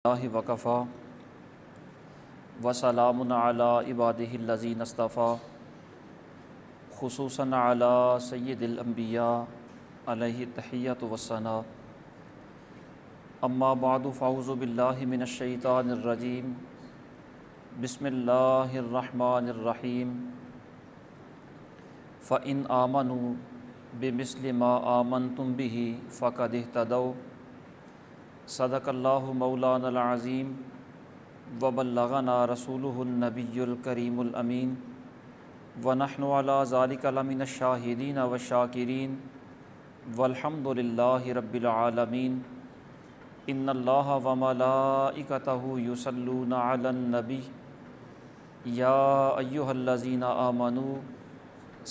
اللہ وکفا وسلام علی عبادہ الذین اصطفیٰ خصوصاً علی سید الانبیاء علیہ التحیۃ والثناء اما بعد فاعوذ باللہ من الشیطان الرجیم بسم اللہ الرحمن الرحیم فإن آمنوا بمثل ما آمنتم به فقد اهتدوا صدق اللہ مولانا العظیم وبلغنا رسولہ النبی الکریم الامین ونحن علی ذلک لمن الشاہدین والشاکرین والحمد للہ رب العالمین ان اللہ وملائکتہ یصلون علی النبی یا ایہا الذین آمنوا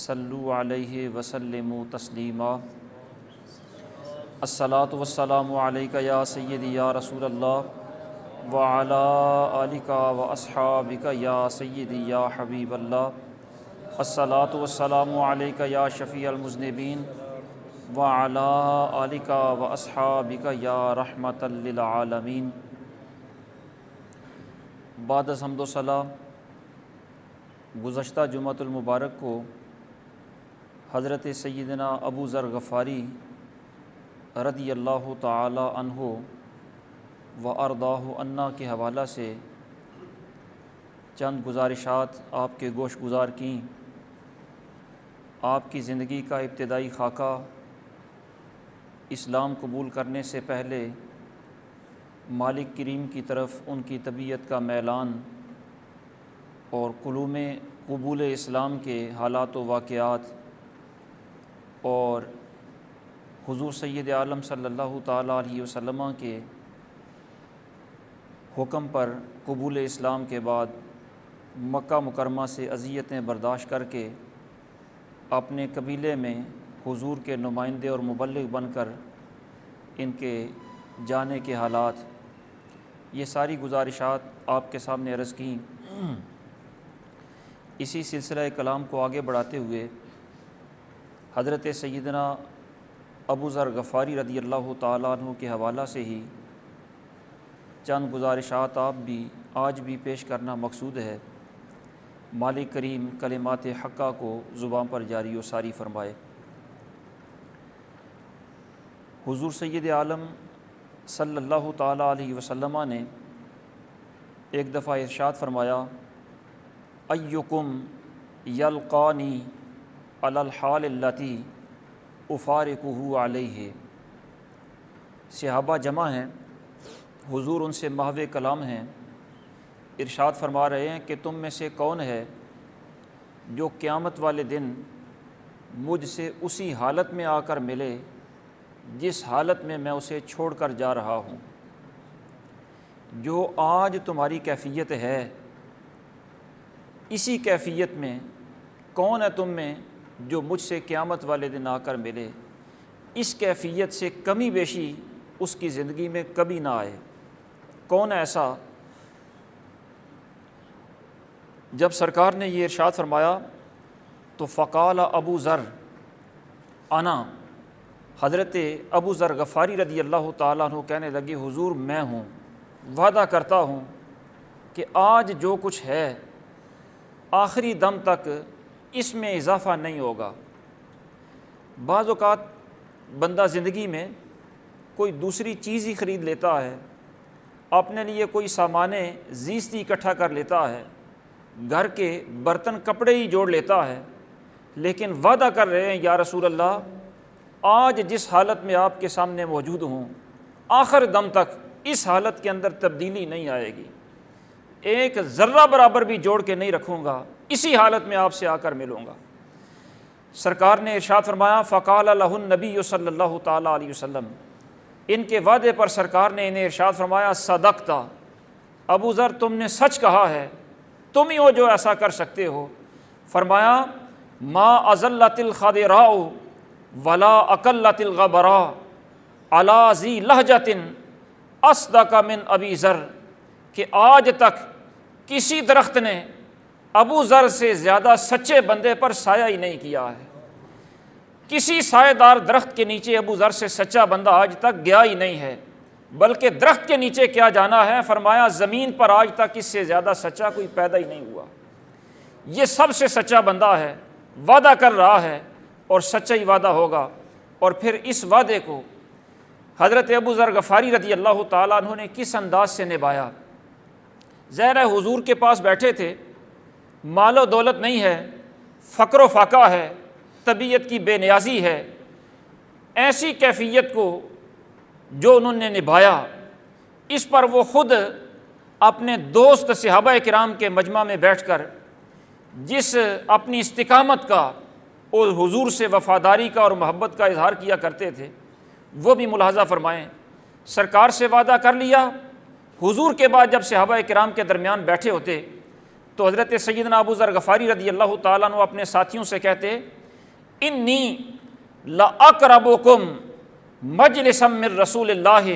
صلوا علیہ وسلموا تسلیما الصلاۃ والسلام علیک یا سیدی یا رسول اللہ وعلی آلک واصحابک یا سیدی یا حبیب اللہ الصلاۃ والسلام علیک یا شفیع المذنبین وعلی آلک واصحابک یا رحمۃ للعالمین۔ بعد از حمد و ثنا، گزشتہ جمعۃ المبارک کو حضرت سیدنا ابو ذر غفاری رضی اللہ تعالی عنہ و ارضاہ عنا کے حوالہ سے چند گزارشات آپ کے گوش گزار کیں۔ آپ کی زندگی کا ابتدائی خاکہ اسلام قبول کرنے سے پہلے مالک کریم کی طرف ان کی طبیعت کا میلان اور قبول اسلام کے حالات و واقعات اور حضور سید عالم صلی اللہ تعالیٰ علیہ وسلم کے حکم پر قبول اسلام کے بعد مکہ مکرمہ سے اذیتیں برداشت کر کے اپنے قبیلے میں حضور کے نمائندے اور مبلغ بن کر ان کے جانے کے حالات، یہ ساری گزارشات آپ کے سامنے عرض کیں۔ اسی سلسلہ کلام کو آگے بڑھاتے ہوئے حضرت سیدنا ابو ذر غفاری رضی اللہ تعالیٰ عنہ کے حوالہ سے ہی چند گزارشات آج بھی پیش کرنا مقصود ہے۔ مالک کریم کلمات حقہ کو زبان پر جاری و ساری فرمائے۔ حضور سید عالم صلی اللہ تعالیٰ علیہ وسلم نے ایک دفعہ ارشاد فرمایا، ایکم یلقانی علی الحال التی افارقہ علیہ۔ صحابہ جمع ہیں، حضور ان سے محو کلام ہیں، ارشاد فرما رہے ہیں کہ تم میں سے کون ہے جو قیامت والے دن مجھ سے اسی حالت میں آ کر ملے جس حالت میں میں اسے چھوڑ کر جا رہا ہوں۔ جو آج تمہاری کیفیت ہے، اسی کیفیت میں کون ہے تم میں جو مجھ سے قیامت والے دن آ کر ملے، اس کیفیت سے کمی بیشی اس کی زندگی میں کبھی نہ آئے؟ کون ایسا؟ جب سرکار نے یہ ارشاد فرمایا تو فقال ابو ذر انا، حضرت ابو ذر غفاری رضی اللہ تعالیٰ عنہ کہنے لگے، حضور میں ہوں، وعدہ کرتا ہوں کہ آج جو کچھ ہے آخری دم تک اس میں اضافہ نہیں ہوگا۔ بعض اوقات بندہ زندگی میں کوئی دوسری چیز ہی خرید لیتا ہے، اپنے لیے کوئی سامان زیستی اکٹھا کر لیتا ہے، گھر کے برتن کپڑے ہی جوڑ لیتا ہے، لیکن وعدہ کر رہے ہیں یا رسول اللہ آج جس حالت میں آپ کے سامنے موجود ہوں آخر دم تک اس حالت کے اندر تبدیلی نہیں آئے گی، ایک ذرہ برابر بھی جوڑ کے نہیں رکھوں گا، اسی حالت میں آپ سے آ کر ملوں گا۔ سرکار نے ارشاد فرمایا فقال لہ النبی صلی اللہ تعالیٰ علیہ وسلم، ان کے وعدے پر سرکار نے انہیں ارشاد فرمایا صدقت، ابو ذر تم نے سچ کہا ہے، تم ہی ہو جو ایسا کر سکتے ہو۔ فرمایا ما ازلت الخضراء ولا اقلت الغبراء علی ذی لہجۃ اصدق من ابی ذر، کہ آج تک کسی درخت نے ابو ذر سے زیادہ سچے بندے پر سایہ ہی نہیں کیا ہے۔ کسی سائے دار درخت کے نیچے ابو ذر سے سچا بندہ آج تک گیا ہی نہیں ہے۔ بلکہ درخت کے نیچے کیا جانا ہے؟ فرمایا زمین پر آج تک اس سے زیادہ سچا کوئی پیدا ہی نہیں ہوا، یہ سب سے سچا بندہ ہے، وعدہ کر رہا ہے اور سچا ہی وعدہ ہوگا۔ اور پھر اس وعدے کو حضرت ابو ذر غفاری رضی اللہ تعالیٰ عنہ نے کس انداز سے نبھایا۔ ظاہر ہے حضور کے پاس بیٹھے تھے، مال و دولت نہیں ہے، فقر و فاقہ ہے، طبیعت کی بے نیازی ہے، ایسی کیفیت کو جو انہوں نے نبھایا، اس پر وہ خود اپنے دوست صحابہ کرام کے مجمع میں بیٹھ کر جس اپنی استقامت کا اور حضور سے وفاداری کا اور محبت کا اظہار کیا کرتے تھے وہ بھی ملاحظہ فرمائیں۔ سرکار سے وعدہ کر لیا، حضور کے بعد جب صحابہ کرام کے درمیان بیٹھے ہوتے تو حضرت سیدنا ابو ذر غفاری رضی اللہ تعالیٰ عنہ اپنے ساتھیوں سے کہتے انی لاقربکم مجلسا من رسول اللہ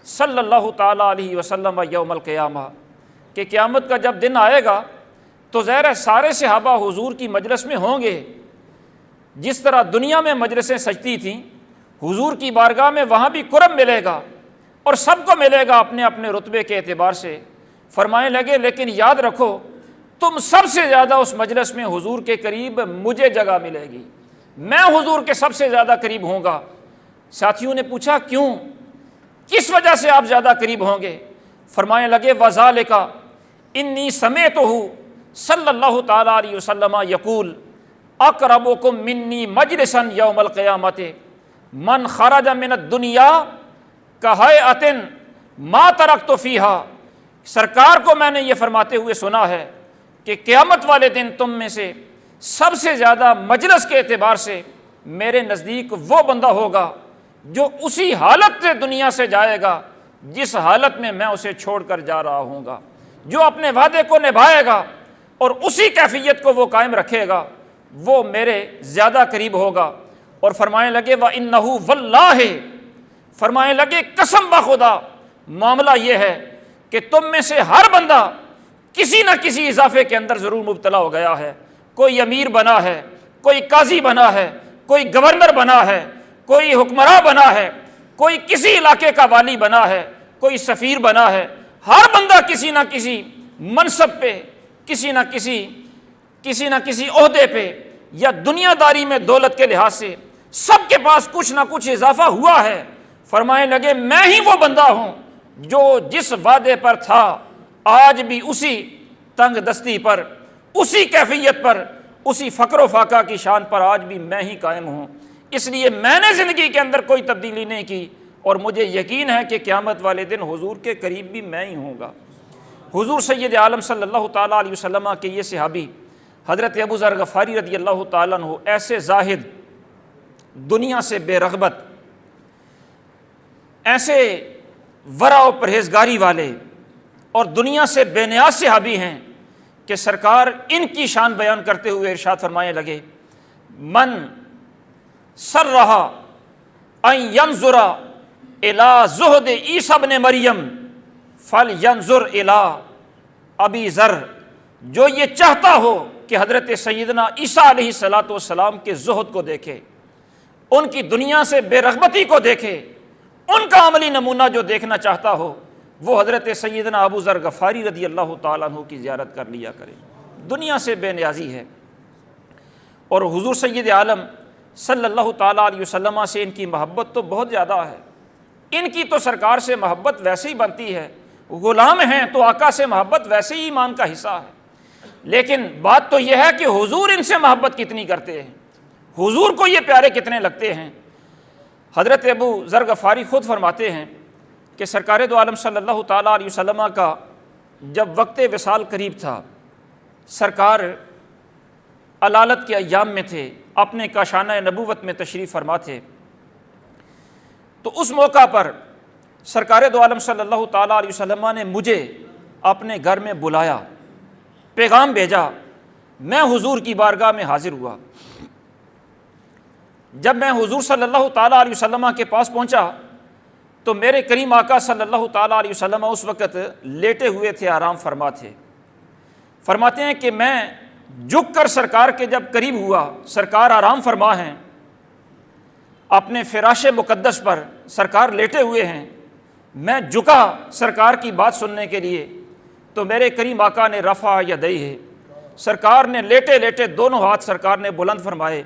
صلی اللہ تعالیٰ علیہ وسلم یوم القیامہ، کہ قیامت کا جب دن آئے گا تو ظاہر ہے سارے صحابہ حضور کی مجلس میں ہوں گے، جس طرح دنیا میں مجلسیں سجتی تھیں حضور کی بارگاہ میں وہاں بھی قرب ملے گا اور سب کو ملے گا اپنے اپنے رتبے کے اعتبار سے۔ فرمانے لگے لیکن یاد رکھو تم سب سے زیادہ اس مجلس میں حضور کے قریب مجھے جگہ ملے گی، میں حضور کے سب سے زیادہ قریب ہوں گا۔ ساتھیوں نے پوچھا کیوں، کس وجہ سے آپ زیادہ قریب ہوں گے؟ فرمانے لگے وذالک انی سمعتہ صلی اللہ تعالیٰ علیہ وسلم یقول اقربکم منی مجلسا یوم القیامۃ من خرج من الدنیا کہیئۃ ما ترکت فیہا۔ سرکار کو میں نے یہ فرماتے ہوئے سنا ہے کہ قیامت والے دن تم میں سے سب سے زیادہ مجلس کے اعتبار سے میرے نزدیک وہ بندہ ہوگا جو اسی حالت سے دنیا سے جائے گا جس حالت میں اسے چھوڑ کر جا رہا ہوں گا، جو اپنے وعدے کو نبھائے گا اور اسی کیفیت کو وہ قائم رکھے گا وہ میرے زیادہ قریب ہوگا۔ اور فرمانے لگے وَإِنَّهُ وَاللَّهِ، فرمانے لگے قسم بخدا معاملہ یہ ہے کہ تم میں سے ہر بندہ کسی نہ کسی اضافے کے اندر ضرور مبتلا ہو گیا ہے، کوئی امیر بنا ہے، کوئی قاضی بنا ہے، کوئی گورنر بنا ہے، کوئی حکمراں بنا ہے، کوئی کسی علاقے کا والی بنا ہے، کوئی سفیر بنا ہے، ہر بندہ کسی نہ کسی منصب پہ، کسی نہ کسی عہدے پہ یا دنیا داری میں دولت کے لحاظ سے سب کے پاس کچھ نہ کچھ اضافہ ہوا ہے۔ فرمانے لگے میں ہی وہ بندہ ہوں جو جس وعدے پر تھا آج بھی اسی تنگ دستی پر، اسی کیفیت پر، اسی فقر و فاقہ کی شان پر آج بھی میں ہی قائم ہوں۔ اس لیے میں نے زندگی کے اندر کوئی تبدیلی نہیں کی اور مجھے یقین ہے کہ قیامت والے دن حضور کے قریب بھی میں ہی ہوں گا۔ حضور سید عالم صلی اللہ تعالیٰ علیہ وسلم کے یہ صحابی حضرت ابو ذر غفاری رضی اللہ تعالیٰ عنہ ایسے زاہد، دنیا سے بے رغبت، ایسے ورع و پرہیزگاری والے اور دنیا سے بے نیاز صحابی ہیں کہ سرکار ان کی شان بیان کرتے ہوئے ارشاد فرمانے لگے من سرہ ان ینظر الی زہد عیسی ابن مریم فلینظر الی ابی ذر، جو یہ چاہتا ہو کہ حضرت سیدنا عیسیٰ علیہ السلام کے زہد کو دیکھے، ان کی دنیا سے بے رغبتی کو دیکھے، ان کا عملی نمونہ جو دیکھنا چاہتا ہو وہ حضرت سیدنا ابو ذر غفاری رضی اللہ تعالیٰ عنہ کی زیارت کر لیا کرے۔ دنیا سے بے نیازی ہے اور حضور سید عالم صلی اللہ تعالیٰ علیہ وسلم سے ان کی محبت تو بہت زیادہ ہے۔ ان کی تو سرکار سے محبت ویسے ہی بنتی ہے، غلام ہیں تو آقا سے محبت ویسے ہی ایمان کا حصہ ہے، لیکن بات تو یہ ہے کہ حضور ان سے محبت کتنی کرتے ہیں، حضور کو یہ پیارے کتنے لگتے ہیں۔ حضرت ابو ذر غفاری خود فرماتے ہیں کہ سرکار دو عالم صلی اللہ تعالیٰ علیہ وسلم کا جب وقت وصال قریب تھا، سرکار علالت کے ایام میں تھے، اپنے کاشانہ نبوت میں تشریف فرما تھے، تو اس موقع پر سرکار دو عالم صلی اللہ تعالیٰ علیہ وسلم نے مجھے اپنے گھر میں بلایا، پیغام بھیجا، میں حضور کی بارگاہ میں حاضر ہوا۔ جب میں حضور صلی اللہ تعالیٰ علیہ وسلم کے پاس پہنچا تو میرے کریم آقا صلی اللہ تعالیٰ علیہ وسلم اس وقت لیٹے ہوئے تھے، آرام فرما تھے۔ فرماتے ہیں کہ میں جھک کر سرکار کے جب قریب ہوا، سرکار آرام فرما ہیں، اپنے فراش مقدس پر سرکار لیٹے ہوئے ہیں، میں جھکا سرکار کی بات سننے کے لیے تو میرے کریم آقا نے رفع یدیہ، سرکار نے لیٹے لیٹے دونوں ہاتھ سرکار نے بلند فرمائے،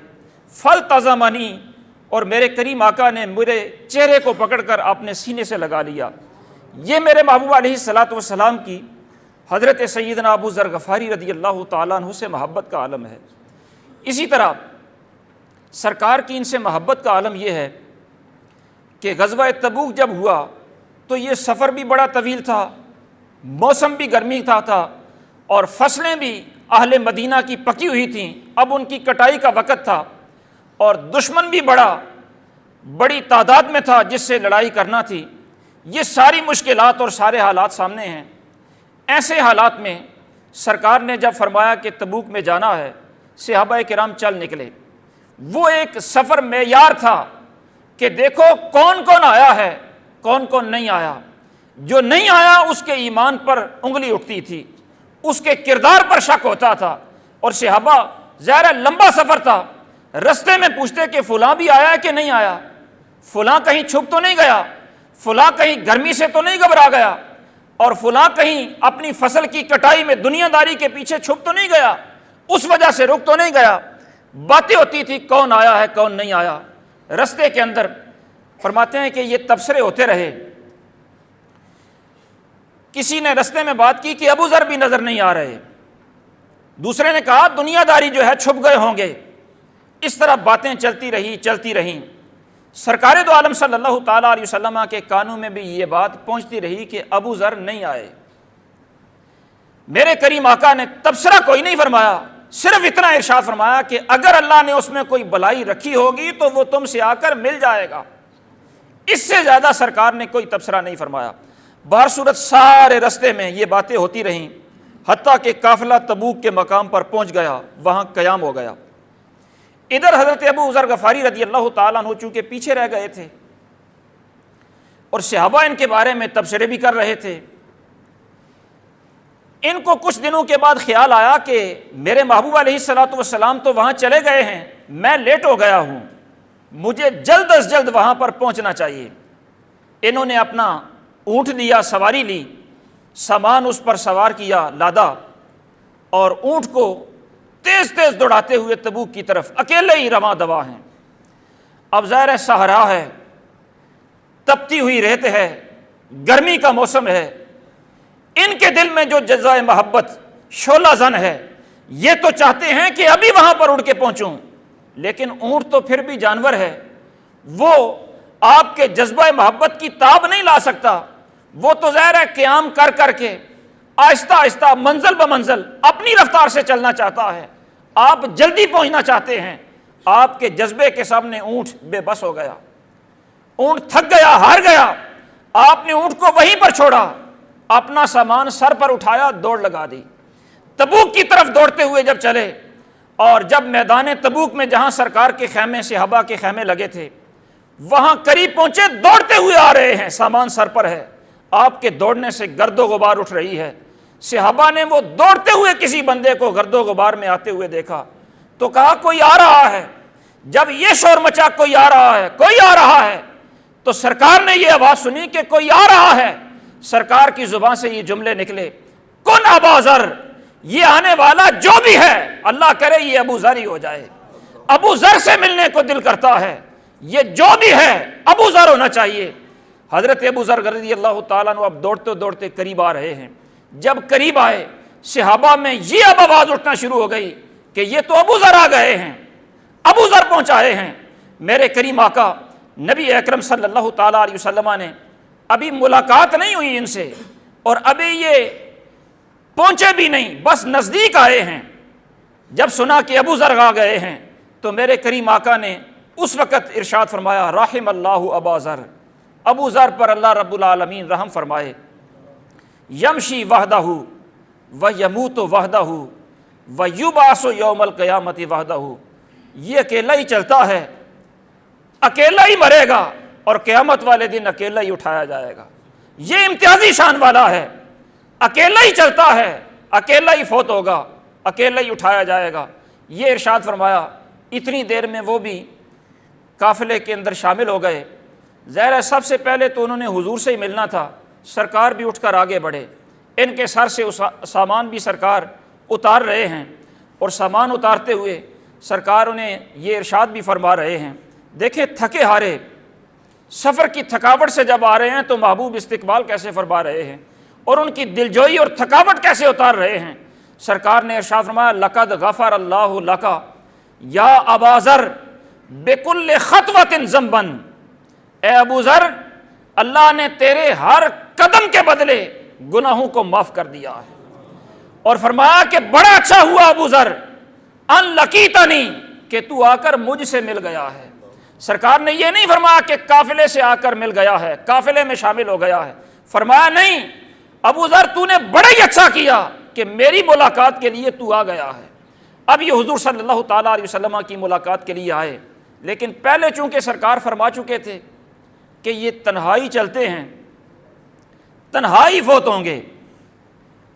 فالتزمنی، اور میرے کریم آقا نے میرے چہرے کو پکڑ کر اپنے سینے سے لگا لیا۔ یہ میرے محبوب علیہ الصلوۃ والسلام کی حضرت سیدنا ابو ذر غفاری رضی اللہ تعالیٰ عنہ سے محبت کا عالم ہے۔ اسی طرح سرکار کی ان سے محبت کا عالم یہ ہے کہ غزوہ تبوک جب ہوا تو یہ سفر بھی بڑا طویل تھا، موسم بھی گرمی کا تھا، اور فصلیں بھی اہل مدینہ کی پکی ہوئی تھیں، اب ان کی کٹائی کا وقت تھا، اور دشمن بھی بڑی تعداد میں تھا جس سے لڑائی کرنا تھی۔ یہ ساری مشکلات اور سارے حالات سامنے ہیں۔ ایسے حالات میں سرکار نے جب فرمایا کہ تبوک میں جانا ہے، صحابہ کرام چل نکلے۔ وہ ایک سفر معیار تھا کہ دیکھو کون کون آیا ہے، کون کون نہیں آیا۔ جو نہیں آیا اس کے ایمان پر انگلی اٹھتی تھی، اس کے کردار پر شک ہوتا تھا، اور صحابہ ظاہر لمبا سفر تھا، رستے میں پوچھتے کہ فلاں بھی آیا ہے کہ نہیں آیا، فلاں کہیں چھپ تو نہیں گیا، فلاں کہیں گرمی سے تو نہیں گھبرا گیا، اور فلاں کہیں اپنی فصل کی کٹائی میں دنیا داری کے پیچھے چھپ تو نہیں گیا، اس وجہ سے رک تو نہیں گیا۔ باتیں ہوتی تھی کون آیا ہے کون نہیں آیا۔ رستے کے اندر فرماتے ہیں کہ یہ تبصرے ہوتے رہے۔ کسی نے رستے میں بات کی کہ ابو ذر بھی نظر نہیں آ رہے، دوسرے نے کہا دنیا داری جو ہے چھپ گئے ہوں گے۔ اس طرح باتیں چلتی رہیں۔ سرکار دو عالم صلی اللہ تعالیٰ علیہ وسلم کے کانوں میں بھی یہ بات پہنچتی رہی کہ ابو ذر نہیں آئے۔ میرے کریم آقا نے تبصرہ کوئی نہیں فرمایا، صرف اتنا ارشاد فرمایا کہ اگر اللہ نے اس میں کوئی بلائی رکھی ہوگی تو وہ تم سے آ کر مل جائے گا۔ اس سے زیادہ سرکار نے کوئی تبصرہ نہیں فرمایا۔ بہر صورت سارے رستے میں یہ باتیں ہوتی رہیں، حتیٰ کہ قافلہ تبوک کے مقام پر پہنچ گیا، وہاں قیام ہو گیا۔ ادھر حضرت ابو ذر غفاری رضی اللہ تعالیٰ عنہ چونکہ پیچھے رہ گئے تھے اور صحابہ ان کے بارے میں تبصرے بھی کر رہے تھے، ان کو کچھ دنوں کے بعد خیال آیا کہ میرے محبوب علیہ الصلوۃ والسلام تو وہاں چلے گئے ہیں، میں لیٹ ہو گیا ہوں، مجھے جلد از جلد وہاں پر پہنچنا چاہیے۔ انہوں نے اپنا اونٹ لیا، سواری لی، سامان اس پر سوار کیا، لادا، اور اونٹ کو تیز تیز دوڑاتے ہوئے تبوک کی طرف اکیلے ہی رواں دوا ہیں۔ اب ظاہر صحرا ہے، تپتی ہوئی ریت ہے، گرمی کا موسم ہے، ان کے دل میں جو جذبہ محبت شعلہ زن ہے، یہ تو چاہتے ہیں کہ ابھی وہاں پر اڑ کے پہنچوں، لیکن اونٹ تو پھر بھی جانور ہے، وہ آپ کے جذبہ محبت کی تاب نہیں لا سکتا، وہ تو ظاہر ہے قیام کر کر کے آہستہ آہستہ منزل بمنزل اپنی رفتار سے چلنا چاہتا ہے، آپ جلدی پہنچنا چاہتے ہیں۔ آپ کے جذبے کے سامنے اونٹ بے بس ہو گیا، اونٹ تھک گیا، ہار گیا۔ آپ نے اونٹ کو وہیں پر چھوڑا، اپنا سامان سر پر اٹھایا، دوڑ لگا دی، تبوک کی طرف دوڑتے ہوئے جب چلے، اور جب میدان تبوک میں جہاں سرکار کے خیمے، صحابہ کے خیمے لگے تھے، وہاں قریب پہنچے، دوڑتے ہوئے آ رہے ہیں، سامان سر پر ہے، آپ کے دوڑنے سے گرد و غبار اٹھ رہی ہے۔ صحابہ نے وہ دوڑتے ہوئے کسی بندے کو گرد و غبار میں آتے ہوئے دیکھا تو کہا کوئی آ رہا ہے۔ جب یہ شور مچا کوئی آ رہا ہے، کوئی آ رہا ہے، تو سرکار نے یہ آواز سنی کہ کوئی آ رہا ہے۔ سرکار کی زبان سے یہ جملے نکلے، کن ابا ذر، یہ آنے والا جو بھی ہے اللہ کرے یہ ابو ذر ہی ہو جائے۔ ابو ذر سے ملنے کو دل کرتا ہے، یہ جو بھی ہے ابو ذر ہونا چاہیے۔ حضرت ابو ذر رضی اللہ تعالیٰ عنہ اب دوڑتے دوڑتے قریب آ رہے ہیں۔ جب قریب آئے، صحابہ میں یہ اب آواز اٹھنا شروع ہو گئی کہ یہ تو ابو ذر آ گئے ہیں، ابو ذر پہنچائے ہیں۔ میرے کریم آقا نبی اکرم صلی اللہ تعالیٰ علیہ وسلم نے ابھی ملاقات نہیں ہوئی ان سے، اور ابھی یہ پہنچے بھی نہیں، بس نزدیک آئے ہیں۔ جب سنا کہ ابو ذر آ گئے ہیں تو میرے کریم آقا نے اس وقت ارشاد فرمایا، رحم اللہ ابا ذر، ابو ذر پر اللہ رب العالمین رحم فرمائے۔ یمشی وحدہ ویموت وحدہ ویبعث یوم القیامت وحدہ، یہ اکیلا ہی چلتا ہے، اکیلا ہی مرے گا، اور قیامت والے دن اکیلا ہی اٹھایا جائے گا۔ یہ امتیازی شان والا ہے، اکیلا ہی چلتا ہے، اکیلا ہی فوت ہوگا، اکیلا ہی اٹھایا جائے گا۔ یہ ارشاد فرمایا۔ اتنی دیر میں وہ بھی قافلے کے اندر شامل ہو گئے۔ ظاہر ہے سب سے پہلے تو انہوں نے حضور سے ہی ملنا تھا، سرکار بھی اٹھ کر آگے بڑھے، ان کے سر سے سامان بھی سرکار اتار رہے ہیں، اور سامان اتارتے ہوئے سرکار انہیں یہ ارشاد بھی فرما رہے ہیں، دیکھیں تھکے ہارے سفر کی تھکاوٹ سے جب آ رہے ہیں تو محبوب استقبال کیسے فرما رہے ہیں، اور ان کی دلجوئی اور تھکاوٹ کیسے اتار رہے ہیں۔ سرکار نے ارشاد فرمایا لقد غفر اللہ لک یا ابا ذر بکل خطوۃ ذنبا، اے ابو ذر اللہ نے تیرے ہر قدم کے بدلے گناہوں کو معاف کر دیا ہے، اور فرمایا کہ بڑا اچھا ہوا ابو ذر ان لقیتنی، کہ تو آ کر مجھ سے مل گیا ہے۔ سرکار نے یہ نہیں فرمایا کہ قافلے سے آ کر مل گیا ہے، قافلے میں شامل ہو گیا ہے، فرمایا نہیں ابو ذر تو نے بڑا ہی اچھا کیا کہ میری ملاقات کے لیے تو آ گیا ہے۔ اب یہ حضور صلی اللہ تعالیٰ علیہ وسلم کی ملاقات کے لیے آئے، لیکن پہلے چونکہ سرکار فرما چکے تھے کہ یہ تنہائی چلتے ہیں، تنہائی فوت ہوں گے،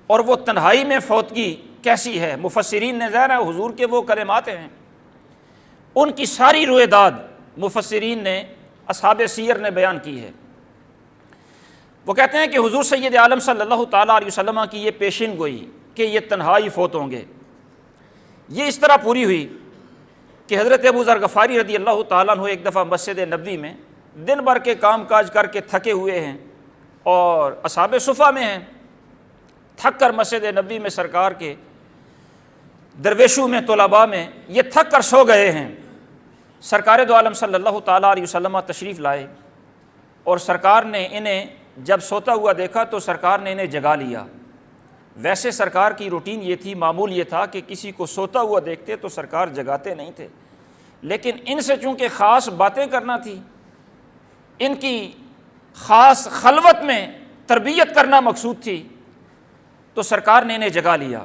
اور وہ تنہائی میں فوتگی کیسی ہے، مفسرین نے ظاہر ہے حضور کے وہ کلمات ہیں، ان کی ساری رویداد مفسرین نے، اصحاب سیر نے بیان کی ہے۔ وہ کہتے ہیں کہ حضور سید عالم صلی اللہ تعالیٰ علیہ وسلم کی یہ پیشین گوئی کہ یہ تنہائی فوت ہوں گے، یہ اس طرح پوری ہوئی کہ حضرت ابو ذر غفاری رضی اللہ تعالیٰ عنہ ایک دفعہ مسجد نبوی میں دن بھر کے کام کاج کر کے تھکے ہوئے ہیں، اور اصحاب صفہ میں ہیں، تھک کر مسجد نبوی میں سرکار کے درویشوں میں، طلباء میں یہ تھک کر سو گئے ہیں۔ سرکار دو عالم صلی اللہ تعالیٰ علیہ وسلم تشریف لائے، اور سرکار نے انہیں جب سوتا ہوا دیکھا تو سرکار نے انہیں جگا لیا۔ ویسے سرکار کی روٹین یہ تھی، معمول یہ تھا کہ کسی کو سوتا ہوا دیکھتے تو سرکار جگاتے نہیں تھے، لیکن ان سے چونکہ خاص باتیں کرنا تھی، ان کی خاص خلوت میں تربیت کرنا مقصود تھی، تو سرکار نے انہیں جگا لیا،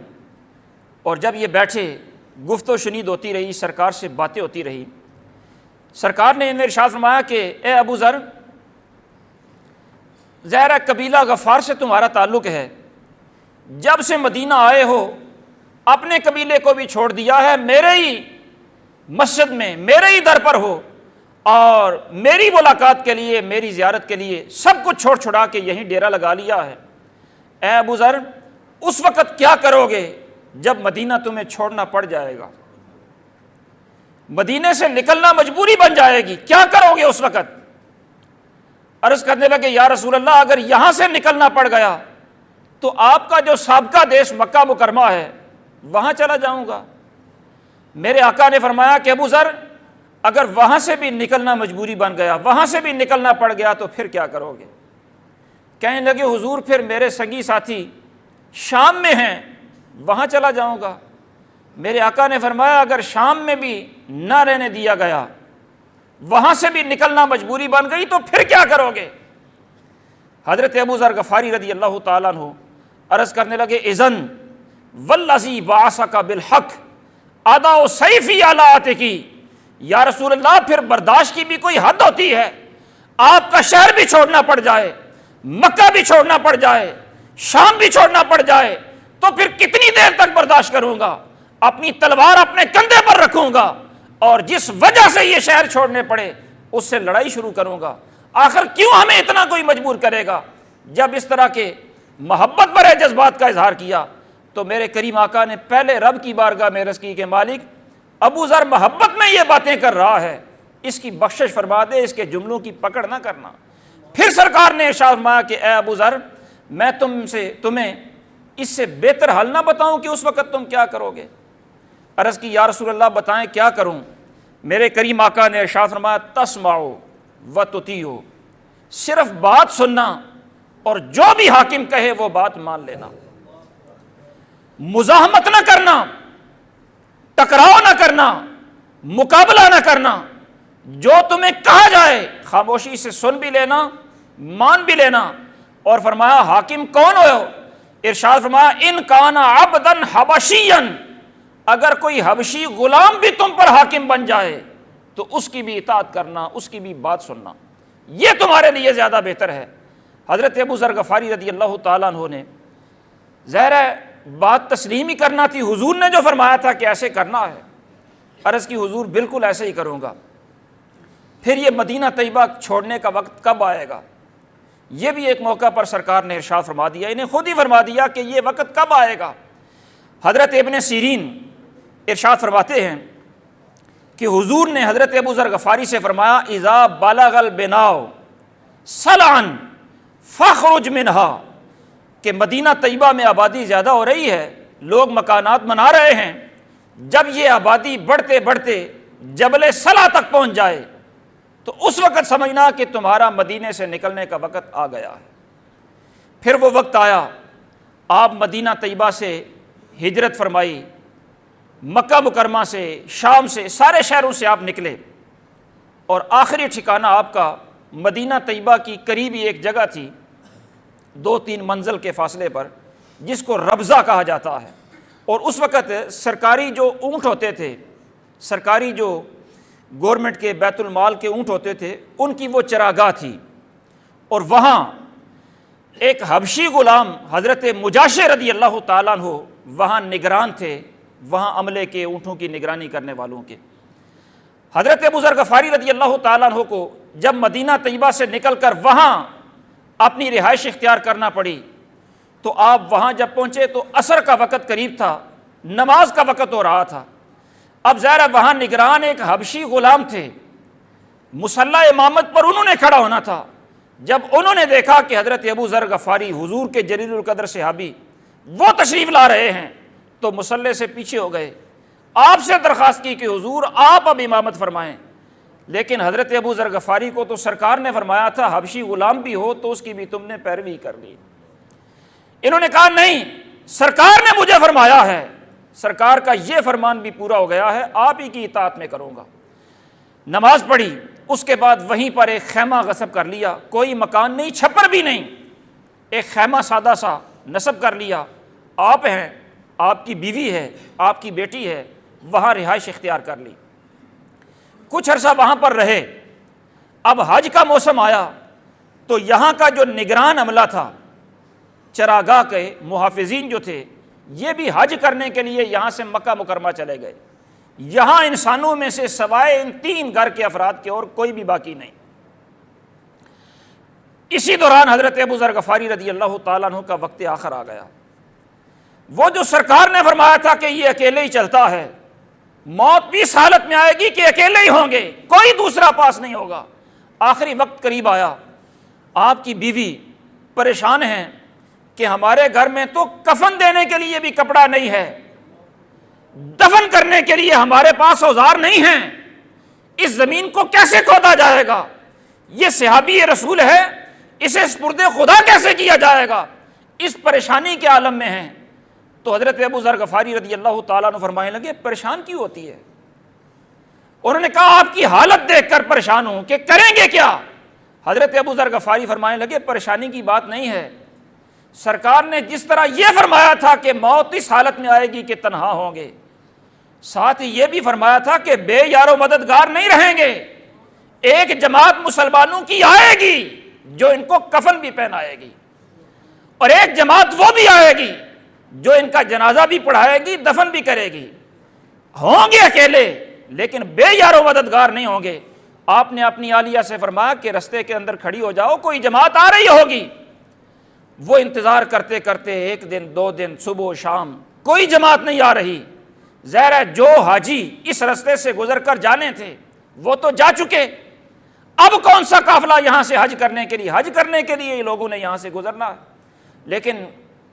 اور جب یہ بیٹھے گفت و شنید ہوتی رہی، سرکار سے باتیں ہوتی رہی۔ سرکار نے انہیں ارشاد فرمایا کہ اے ابو ذر، ظاہر ہے قبیلہ غفار سے تمہارا تعلق ہے، جب سے مدینہ آئے ہو اپنے قبیلے کو بھی چھوڑ دیا ہے، میرے ہی مسجد میں میرے ہی در پر ہو، اور میری ملاقات کے لیے، میری زیارت کے لیے سب کچھ چھوڑ چھڑا کے یہیں ڈیرا لگا لیا ہے۔ اے ابو ذر اس وقت کیا کرو گے جب مدینہ تمہیں چھوڑنا پڑ جائے گا، مدینے سے نکلنا مجبوری بن جائے گی، کیا کرو گے اس وقت؟ عرض کرنے لگے یا رسول اللہ اگر یہاں سے نکلنا پڑ گیا تو آپ کا جو سابقہ دیش مکہ مکرمہ ہے وہاں چلا جاؤں گا۔ میرے آقا نے فرمایا کہ ابو ذر اگر وہاں سے بھی نکلنا مجبوری بن گیا، وہاں سے بھی نکلنا پڑ گیا تو پھر کیا کرو گے؟ کہنے لگے حضور پھر میرے سنگی ساتھی شام میں ہیں، وہاں چلا جاؤں گا۔ میرے آقا نے فرمایا اگر شام میں بھی نہ رہنے دیا گیا، وہاں سے بھی نکلنا مجبوری بن گئی تو پھر کیا کرو گے؟ حضرت ابو ذر غفاری رضی اللہ تعالیٰ عنہ عرض کرنے لگے اذن والذی بعثک بالحق اداء سیفی علی عاتقی، یا رسول اللہ پھر برداشت کی بھی کوئی حد ہوتی ہے، آپ کا شہر بھی چھوڑنا پڑ جائے، مکہ بھی چھوڑنا پڑ جائے، شام بھی چھوڑنا پڑ جائے تو پھر کتنی دیر تک برداشت کروں گا؟ اپنی تلوار اپنے کندھے پر رکھوں گا، اور جس وجہ سے یہ شہر چھوڑنے پڑے اس سے لڑائی شروع کروں گا۔ آخر کیوں ہمیں اتنا کوئی مجبور کرے گا؟ جب اس طرح کے محبت بھرے جذبات کا اظہار کیا تو میرے کریم آقا نے پہلے رب کی بارگاہ میں عرض کی کہ مالک ابو ذر محبت میں یہ باتیں کر رہا ہے، اس کی بخشش فرما دے، اس کے جملوں کی پکڑ نہ کرنا۔ پھر سرکار نے ارشاد فرمایا کہ اے ابو ذر میں تمہیں اس سے بہتر حل نہ بتاؤں کہ اس وقت تم کیا کرو گے؟ عرض کی یا رسول اللہ بتائیں کیا کروں؟ میرے کریم آقا نے ارشاد فرمایا تسمعوا و تطیعوا، صرف بات سننا اور جو بھی حاکم کہے وہ بات مان لینا، مزاحمت نہ کرنا، ٹکراؤ نہ کرنا، مقابلہ نہ کرنا، جو تمہیں کہا جائے خاموشی سے سن بھی لینا، مان بھی لینا۔ اور فرمایا حاکم کون ہو؟ ارشاد فرمایا ان کان عبدا حبشیا، اگر کوئی حبشی غلام بھی تم پر حاکم بن جائے تو اس کی بھی اطاعت کرنا، اس کی بھی بات سننا، یہ تمہارے لیے زیادہ بہتر ہے۔ حضرت ابو ذر غفاری رضی اللہ تعالیٰ عنہ نے ظاہر ہے بات تسلیم ہی کرنا تھی، حضور نے جو فرمایا تھا کہ ایسے کرنا ہے، عرض کی حضور بالکل ایسے ہی کروں گا۔ پھر یہ مدینہ طیبہ چھوڑنے کا وقت کب آئے گا؟ یہ بھی ایک موقع پر سرکار نے ارشاد فرما دیا، انہیں خود ہی فرما دیا کہ یہ وقت کب آئے گا۔ حضرت ابن سیرین ارشاد فرماتے ہیں کہ حضور نے حضرت ابو ذر غفاری سے فرمایا، اذا بلغ البناء سلعن فاخرج منہا، کہ مدینہ طیبہ میں آبادی زیادہ ہو رہی ہے، لوگ مکانات بنا رہے ہیں، جب یہ آبادی بڑھتے بڑھتے جبل سلا تک پہنچ جائے تو اس وقت سمجھنا کہ تمہارا مدینے سے نکلنے کا وقت آ گیا ہے۔ پھر وہ وقت آیا، آپ مدینہ طیبہ سے ہجرت فرمائی، مکہ مکرمہ سے، شام سے، سارے شہروں سے آپ نکلے، اور آخری ٹھکانہ آپ کا مدینہ طیبہ کی قریبی ایک جگہ تھی 2-3 منزل کے فاصلے پر، جس کو ربضہ کہا جاتا ہے۔ اور اس وقت سرکاری جو اونٹ ہوتے تھے، سرکاری جو گورنمنٹ کے بیت المال کے اونٹ ہوتے تھے، ان کی وہ چراگاہ تھی، اور وہاں ایک حبشی غلام حضرت مجاشع رضی اللہ تعالیٰ عنہ وہاں نگران تھے، وہاں عملے کے اونٹوں کی نگرانی کرنے والوں کے۔ حضرت ابو ذر غفاری رضی اللہ تعالیٰ عنہ کو جب مدینہ طیبہ سے نکل کر وہاں اپنی رہائش اختیار کرنا پڑی تو آپ وہاں جب پہنچے تو عصر کا وقت قریب تھا، نماز کا وقت ہو رہا تھا۔ اب ظاہر وہاں نگران ایک حبشی غلام تھے، مصلی امامت پر انہوں نے کھڑا ہونا تھا۔ جب انہوں نے دیکھا کہ حضرت ابو ذر غفاری حضور کے جلیل القدر صحابی وہ تشریف لا رہے ہیں تو مصلی سے پیچھے ہو گئے، آپ سے درخواست کی کہ حضور آپ اب امامت فرمائیں۔ لیکن حضرت ابو ذر غفاری کو تو سرکار نے فرمایا تھا حبشی غلام بھی ہو تو اس کی بھی تم نے پیروی کر لی۔ انہوں نے کہا نہیں، سرکار نے مجھے فرمایا ہے، سرکار کا یہ فرمان بھی پورا ہو گیا ہے، آپ ہی کی اطاعت میں کروں گا۔ نماز پڑھی، اس کے بعد وہیں پر ایک خیمہ غصب کر لیا، کوئی مکان نہیں، چھپر بھی نہیں، ایک خیمہ سادہ سا نصب کر لیا۔ آپ ہیں، آپ کی بیوی ہے، آپ کی بیٹی ہے، وہاں رہائش اختیار کر لی۔ کچھ عرصہ وہاں پر رہے۔ اب حج کا موسم آیا تو یہاں کا جو نگران عملہ تھا، چراگاہ کے محافظین جو تھے، یہ بھی حج کرنے کے لیے یہاں سے مکہ مکرمہ چلے گئے۔ یہاں انسانوں میں سے سوائے ان 3 گھر کے افراد کے اور کوئی بھی باقی نہیں۔ اسی دوران حضرت ابو ذر غفاری رضی اللہ تعالیٰ عنہ کا وقت آخر آ گیا۔ وہ جو سرکار نے فرمایا تھا کہ یہ اکیلے ہی چلتا ہے، موت بھی اس حالت میں آئے گی کہ اکیلے ہی ہوں گے، کوئی دوسرا پاس نہیں ہوگا۔ آخری وقت قریب آیا، آپ کی بیوی پریشان ہیں کہ ہمارے گھر میں تو کفن دینے کے لیے بھی کپڑا نہیں ہے، دفن کرنے کے لیے ہمارے پاس اوزار نہیں ہیں، اس زمین کو کیسے کھودا جائے گا؟ یہ صحابی رسول ہے، اسے سپرد خدا کیسے کیا جائے گا؟ اس پریشانی کے عالم میں ہیں۔ تو حضرت ابو ذر غفاری رضی اللہ تعالیٰ عنہ فرمانے لگے پریشان کیوں ہوتی ہے؟ انہوں نے کہا آپ کی حالت دیکھ کر پریشان ہوں کہ کریں گے کیا؟ حضرت ابو ذر غفاری فرمانے لگے پریشانی کی بات نہیں ہے، سرکار نے جس طرح یہ فرمایا تھا کہ موت اس حالت میں آئے گی کہ تنہا ہوں گے، ساتھ ہی یہ بھی فرمایا تھا کہ بے یار و مددگار نہیں رہیں گے، ایک جماعت مسلمانوں کی آئے گی جو ان کو کفن بھی پہنائے گی، اور ایک جماعت وہ بھی آئے گی جو ان کا جنازہ بھی پڑھائے گی، دفن بھی کرے گی۔ ہوں گے اکیلے لیکن بے یار و مددگار نہیں ہوں گے۔ آپ نے اپنی اہلیہ سے فرمایا کہ رستے کے اندر کھڑی ہو جاؤ، کوئی جماعت آ رہی ہوگی۔ وہ انتظار کرتے کرتے 1 دن 2 دن، صبح و شام، کوئی جماعت نہیں آ رہی۔ ظاہر ہے جو حاجی اس رستے سے گزر کر جانے تھے وہ تو جا چکے، اب کون سا قافلہ یہاں سے حج کرنے کے لیے؟ حج کرنے کے لیے لوگوں نے یہاں سے گزرنا ہے۔ لیکن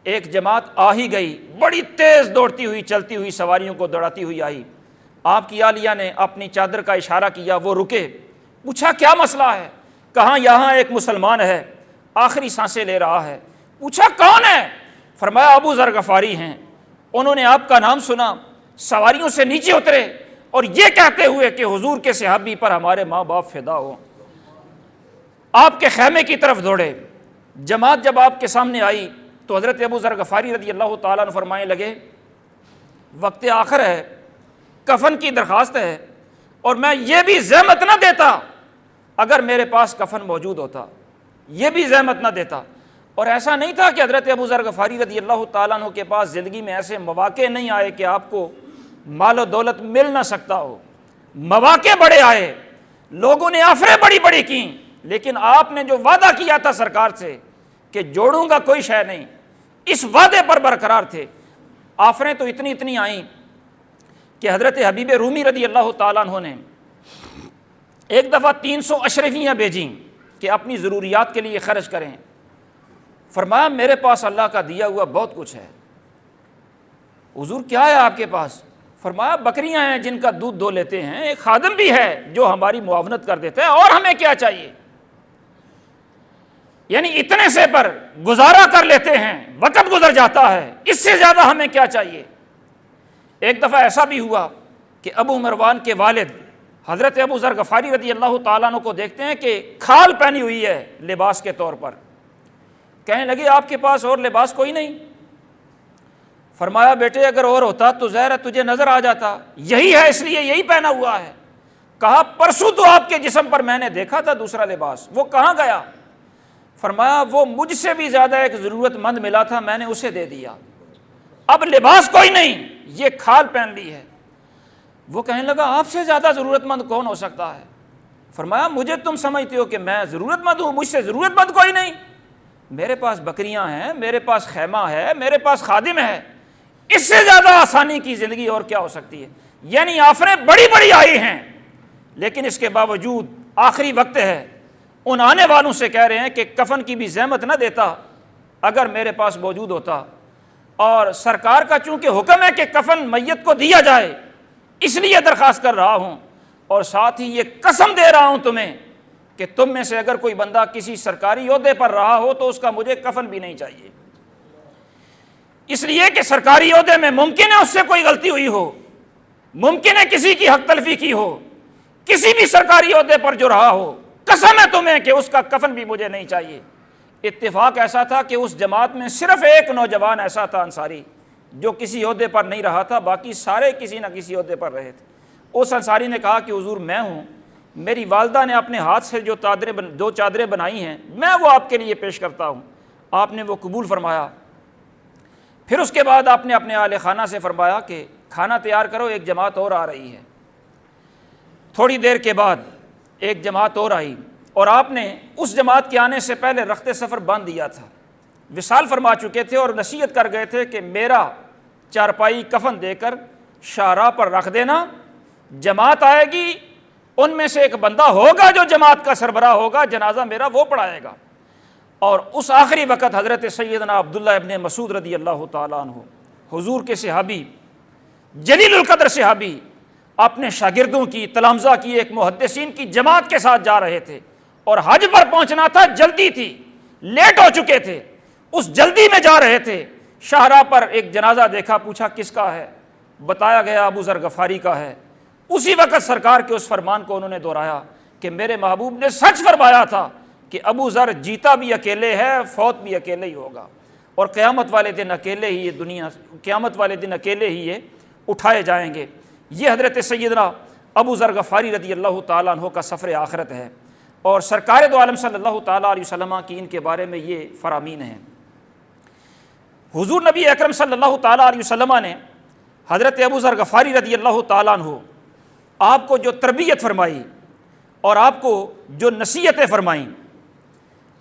ایک جماعت آ ہی گئی، بڑی تیز دوڑتی ہوئی چلتی ہوئی سواریوں کو دوڑاتی ہوئی آئی۔ آپ کی اہلیہ نے اپنی چادر کا اشارہ کیا، وہ رکے، پوچھا کیا مسئلہ ہے؟ کہاں یہاں ایک مسلمان ہے، آخری سانسیں لے رہا ہے۔ پوچھا کون ہے؟ فرمایا ابو ذر غفاری ہیں، انہوں نے آپ کا نام سنا، سواریوں سے نیچے اترے اور یہ کہتے ہوئے کہ حضور کے صحابی پر ہمارے ماں باپ فدا ہو، آپ کے خیمے کی طرف دوڑے۔ جماعت جب آپ کے سامنے آئی تو حضرت ابو ذر غفاری رضی اللہ تعالیٰ عنہ فرمانے لگے وقت آخر ہے، کفن کی درخواست ہے، اور میں یہ بھی زحمت نہ دیتا اگر میرے پاس کفن موجود ہوتا، یہ بھی زحمت نہ دیتا۔ اور ایسا نہیں تھا کہ حضرت ابو ذر غفاری رضی اللہ تعالیٰ عنہ کے پاس زندگی میں ایسے مواقع نہیں آئے کہ آپ کو مال و دولت مل نہ سکتا ہو، مواقع بڑے آئے، لوگوں نے آفریں بڑی بڑی کی، لیکن آپ نے جو وعدہ کیا تھا سرکار سے کہ جوڑوں گا کوئی شے نہیں، اس وعدے پر برقرار تھے۔ آفریں تو اتنی اتنی آئیں کہ حضرت حبیب رومی رضی اللہ تعالیٰ عنہ نے ایک دفعہ 300 اشرفیاں بھیجیں کہ اپنی ضروریات کے لیے خرچ کریں۔ فرمایا میرے پاس اللہ کا دیا ہوا بہت کچھ ہے۔ حضور کیا ہے آپ کے پاس؟ فرمایا بکریاں ہیں جن کا دودھ دو لیتے ہیں، ایک خادم بھی ہے جو ہماری معاونت کر دیتا ہے، اور ہمیں کیا چاہیے؟ یعنی اتنے سے پر گزارا کر لیتے ہیں، وقت گزر جاتا ہے، اس سے زیادہ ہمیں کیا چاہیے؟ ایک دفعہ ایسا بھی ہوا کہ ابو مروان کے والد حضرت ابو ذر غفاری رضی اللہ تعالیٰ عنہ کو دیکھتے ہیں کہ کھال پہنی ہوئی ہے لباس کے طور پر، کہنے لگے آپ کے پاس اور لباس کوئی نہیں؟ فرمایا بیٹے اگر اور ہوتا تو ظاہر ہے تجھے نظر آ جاتا، یہی ہے اس لیے یہی پہنا ہوا ہے۔ کہا پرسوں تو آپ کے جسم پر میں نے دیکھا تھا دوسرا لباس، وہ کہاں گیا؟ فرمایا وہ مجھ سے بھی زیادہ ایک ضرورت مند ملا تھا، میں نے اسے دے دیا، اب لباس کوئی نہیں، یہ کھال پہن لی ہے۔ وہ کہنے لگا آپ سے زیادہ ضرورت مند کون ہو سکتا ہے؟ فرمایا مجھے تم سمجھتے ہو کہ میں ضرورت مند ہوں، مجھ سے ضرورت مند کوئی نہیں، میرے پاس بکریاں ہیں، میرے پاس خیمہ ہے، میرے پاس خادم ہے، اس سے زیادہ آسانی کی زندگی اور کیا ہو سکتی ہے؟ یعنی آفریں بڑی بڑی آئی ہیں، لیکن اس کے باوجود آخری وقت ہے، ان آنے والوں سے کہہ رہے ہیں کہ کفن کی بھی زحمت نہ دیتا اگر میرے پاس موجود ہوتا، اور سرکار کا چونکہ حکم ہے کہ کفن میت کو دیا جائے اس لیے درخواست کر رہا ہوں، اور ساتھ ہی یہ قسم دے رہا ہوں تمہیں کہ تم میں سے اگر کوئی بندہ کسی سرکاری عہدے پر رہا ہو تو اس کا مجھے کفن بھی نہیں چاہیے، اس لیے کہ سرکاری عہدے میں ممکن ہے اس سے کوئی غلطی ہوئی ہو، ممکن ہے کسی کی حق تلفی کی ہو، کسی بھی سرکاری عہدے پر جو رہا ہو، قسم ہے تمہیں کہ اس کا کفن بھی مجھے نہیں چاہیے۔ اتفاق ایسا تھا کہ اس جماعت میں صرف ایک نوجوان ایسا تھا انصاری جو کسی عہدے پر نہیں رہا تھا، باقی سارے کسی نہ کسی عہدے پر رہے تھے۔ اس انصاری نے کہا کہ حضور میں ہوں، میری والدہ نے اپنے ہاتھ سے جو چادریں بنائی ہیں میں وہ آپ کے لیے پیش کرتا ہوں۔ آپ نے وہ قبول فرمایا۔ پھر اس کے بعد آپ نے اپنے اہل خانہ سے فرمایا کہ کھانا تیار کرو، ایک جماعت اور آ رہی ہے۔ تھوڑی دیر کے بعد ایک جماعت اور آئی، اور آپ نے اس جماعت کے آنے سے پہلے رخت سفر باندھ دیا تھا، وصال فرما چکے تھے اور نصیحت کر گئے تھے کہ میرا چارپائی کفن دے کر شاہراہ پر رکھ دینا، جماعت آئے گی، ان میں سے ایک بندہ ہوگا جو جماعت کا سربراہ ہوگا، جنازہ میرا وہ پڑھائے گا۔ اور اس آخری وقت حضرت سیدنا عبداللہ ابن مسعود رضی اللہ تعالیٰ عنہ، حضور کے صحابی، جلیل القدر صحابی، اپنے شاگردوں کی تلامذہ کی ایک محدثین کی جماعت کے ساتھ جا رہے تھے، اور حج پر پہنچنا تھا، جلدی تھی، لیٹ ہو چکے تھے، اس جلدی میں جا رہے تھے۔ شاہراہ پر ایک جنازہ دیکھا، پوچھا کس کا ہے؟ بتایا گیا ابو ذر غفاری کا ہے۔ اسی وقت سرکار کے اس فرمان کو انہوں نے دہرایا کہ میرے محبوب نے سچ فرمایا تھا کہ ابو ذر جیتا بھی اکیلے ہے، فوت بھی اکیلے ہی ہوگا، اور قیامت والے دن اکیلے ہی یہ دنیا، قیامت والے دن اکیلے ہی یہ اٹھائے جائیں گے۔ یہ حضرت سیدنا ابو ذر غفاری رضی اللہ تعالیٰ عنہ کا سفر آخرت ہے، اور سرکار دو عالم صلی اللہ تعالیٰ علیہ وسلم کی ان کے بارے میں یہ فرامین ہیں۔ حضور نبی اکرم صلی اللہ تعالیٰ علیہ وسلم نے حضرت ابو ذر غفاری رضی اللہ تعالیٰ عنہ آپ کو جو تربیت فرمائی اور آپ کو جو نصیحتیں فرمائیں،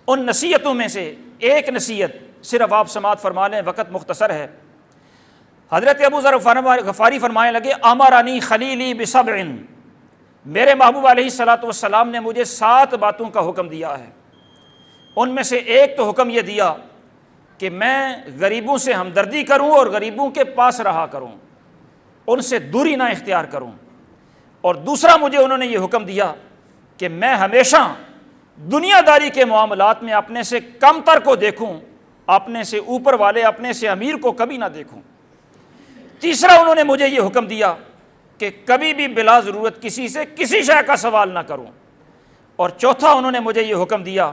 ان نصیحتوں میں سے ایک نصیحت صرف آپ سماعت فرما لیں، وقت مختصر ہے۔ حضرت ابو ذر غفاری فرمانے لگے امرانی خلیلی بسبع، میرے محبوب علیہ الصلوۃ والسلام نے مجھے 7 باتوں کا حکم دیا ہے۔ ان میں سے ایک تو حکم یہ دیا کہ میں غریبوں سے ہمدردی کروں اور غریبوں کے پاس رہا کروں، ان سے دوری نہ اختیار کروں، اور دوسرا مجھے انہوں نے یہ حکم دیا کہ میں ہمیشہ دنیا داری کے معاملات میں اپنے سے کم تر کو دیکھوں، اپنے سے اوپر والے، اپنے سے امیر کو کبھی نہ دیکھوں۔ تیسرا انہوں نے مجھے یہ حکم دیا کہ کبھی بھی بلا ضرورت کسی سے کسی شے کا سوال نہ کروں، اور چوتھا انہوں نے مجھے یہ حکم دیا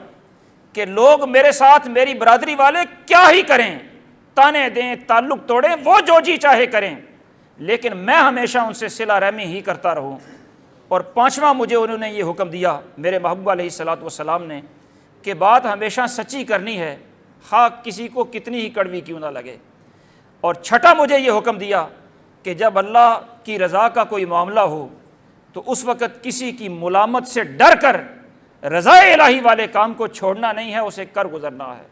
کہ لوگ میرے ساتھ، میری برادری والے کیا ہی کریں، تانے دیں، تعلق توڑیں، وہ جو جی چاہے کریں، لیکن میں ہمیشہ ان سے صلہ رحمی ہی کرتا رہوں۔ اور پانچواں مجھے انہوں نے یہ حکم دیا میرے محبوب علیہ الصلوۃ والسلام نے کہ بات ہمیشہ سچی کرنی ہے، خواہ کسی کو کتنی ہی کڑوی کیوں نہ لگے۔ اور چھٹا مجھے یہ حکم دیا کہ جب اللہ کی رضا کا کوئی معاملہ ہو تو اس وقت کسی کی ملامت سے ڈر کر رضا الہی والے کام کو چھوڑنا نہیں ہے، اسے کر گزرنا ہے۔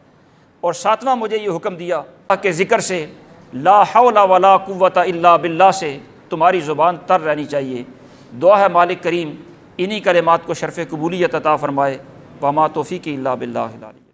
اور ساتواں مجھے یہ حکم دیا کہ ذکر سے لا حول ولا قوت الا باللہ سے تمہاری زبان تر رہنی چاہیے۔ دعا ہے مالک کریم انہی کلمات کو شرف قبولیت عطا فرمائے۔ وما توفیقی الا باللہ العلی۔